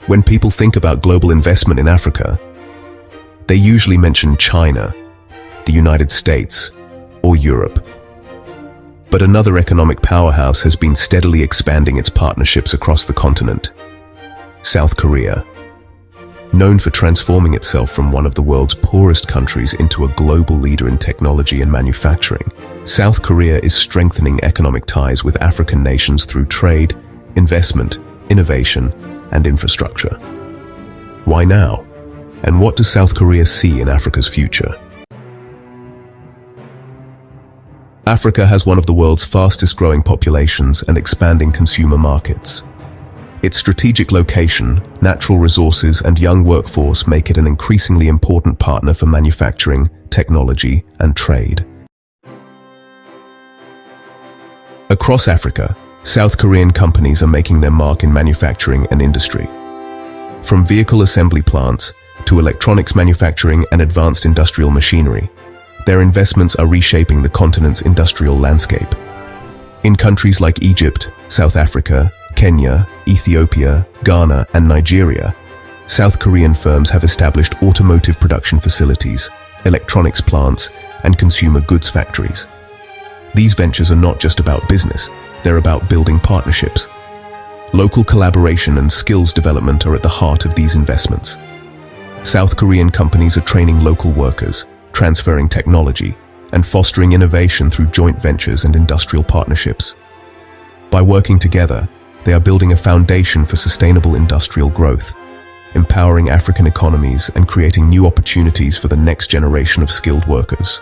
When people think about global investment in Africa, they usually mention China, the United States, or Europe. But another economic powerhouse has been steadily expanding its partnerships across the continent: South Korea. Known for transforming itself from one of the world's poorest countries into a global leader in technology and manufacturing, South Korea is strengthening economic ties with African nations through trade, investment, innovation, and infrastructure. Why now? And what does South Korea see in Africa's future? Africa has one of the world's fastest growing populations and expanding consumer markets. Its strategic location, natural resources, and young workforce make it an increasingly important partner for manufacturing, technology, and trade. Across Africa, South Korean companies are making their mark in manufacturing and industry. From vehicle assembly plants to electronics manufacturing and advanced industrial machinery, their investments are reshaping the continent's industrial landscape. In countries like Egypt, South Africa, Kenya, Ethiopia, Ghana, and Nigeria, South Korean firms have established automotive production facilities, electronics plants, and consumer goods factories. These ventures are not just about business, they're about building partnerships. Local collaboration and skills development are at the heart of these investments. South Korean companies are training local workers, transferring technology, and fostering innovation through joint ventures and industrial partnerships. By working together, they are building a foundation for sustainable industrial growth, empowering African economies and creating new opportunities for the next generation of skilled workers.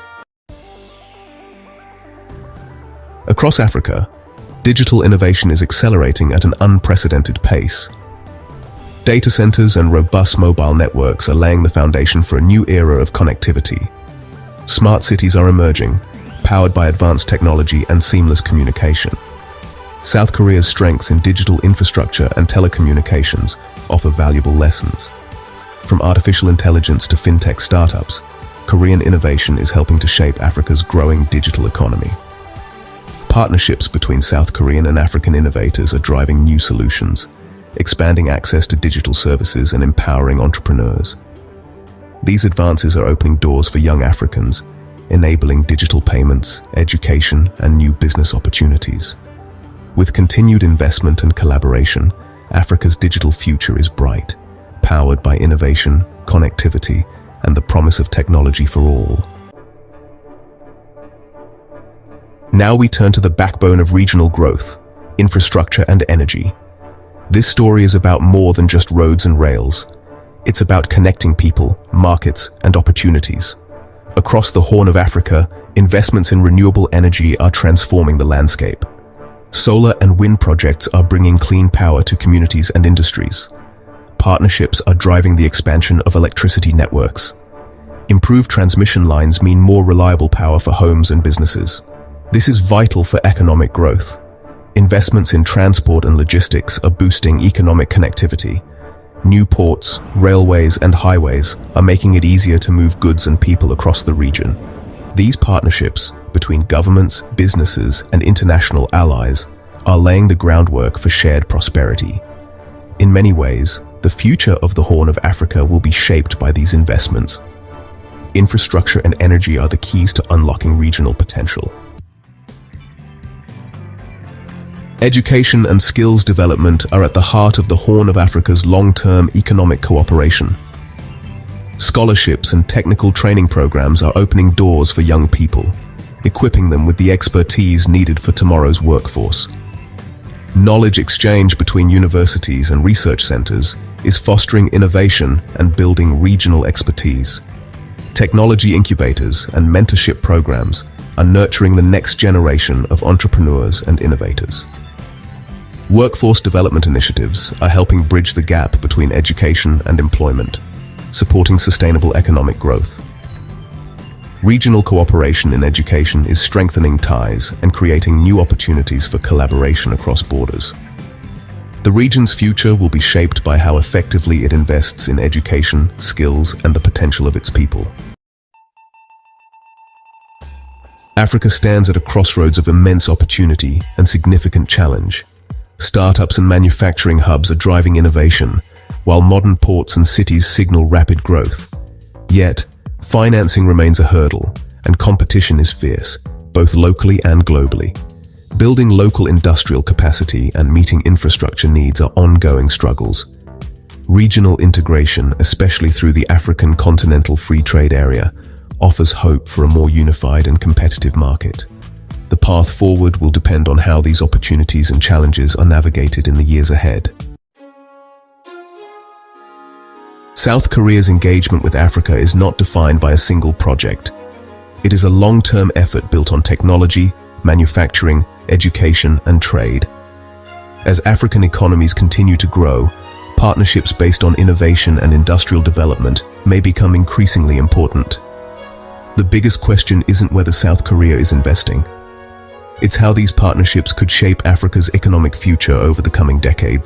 Across Africa, digital innovation is accelerating at an unprecedented pace. Data centers and robust mobile networks are laying the foundation for a new era of connectivity. Smart cities are emerging, powered by advanced technology and seamless communication. South Korea's strengths in digital infrastructure and telecommunications offer valuable lessons. From artificial intelligence to fintech startups, Korean innovation is helping to shape Africa's growing digital economy. Partnerships between South Korean and African innovators are driving new solutions, expanding access to digital services and empowering entrepreneurs. These advances are opening doors for young Africans, enabling digital payments, education, and new business opportunities. With continued investment and collaboration, Africa's digital future is bright, powered by innovation, connectivity, and the promise of technology for all. Now we turn to the backbone of regional growth: infrastructure and energy. This story is about more than just roads and rails. It's about connecting people, markets, and opportunities. Across the Horn of Africa, investments in renewable energy are transforming the landscape. Solar and wind projects are bringing clean power to communities and industries. Partnerships are driving the expansion of electricity networks. Improved transmission lines mean more reliable power for homes and businesses. This is vital for economic growth. Investments in transport and logistics are boosting economic connectivity. New ports, railways, and highways are making it easier to move goods and people across the region. These partnerships between governments, businesses, and international allies are laying the groundwork for shared prosperity. In many ways, the future of the Horn of Africa will be shaped by these investments. Infrastructure and energy are the keys to unlocking regional potential. Education and skills development are at the heart of the Horn of Africa's long-term economic cooperation. Scholarships and technical training programs are opening doors for young people, equipping them with the expertise needed for tomorrow's workforce. Knowledge exchange between universities and research centers is fostering innovation and building regional expertise. Technology incubators and mentorship programs are nurturing the next generation of entrepreneurs and innovators. Workforce development initiatives are helping bridge the gap between education and employment, supporting sustainable economic growth. Regional cooperation in education is strengthening ties and creating new opportunities for collaboration across borders. The region's future will be shaped by how effectively it invests in education, skills, and the potential of its people. Africa stands at a crossroads of immense opportunity and significant challenge. Startups and manufacturing hubs are driving innovation, while modern ports and cities signal rapid growth. Yet, financing remains a hurdle, and competition is fierce, both locally and globally. Building local industrial capacity and meeting infrastructure needs are ongoing struggles. Regional integration, especially through the African Continental Free Trade Area, offers hope for a more unified and competitive market. The path forward will depend on how these opportunities and challenges are navigated in the years ahead. South Korea's engagement with Africa is not defined by a single project. It is a long-term effort built on technology, manufacturing, education, and trade. As African economies continue to grow, partnerships based on innovation and industrial development may become increasingly important. The biggest question isn't whether South Korea is investing. It's how these partnerships could shape Africa's economic future over the coming decades.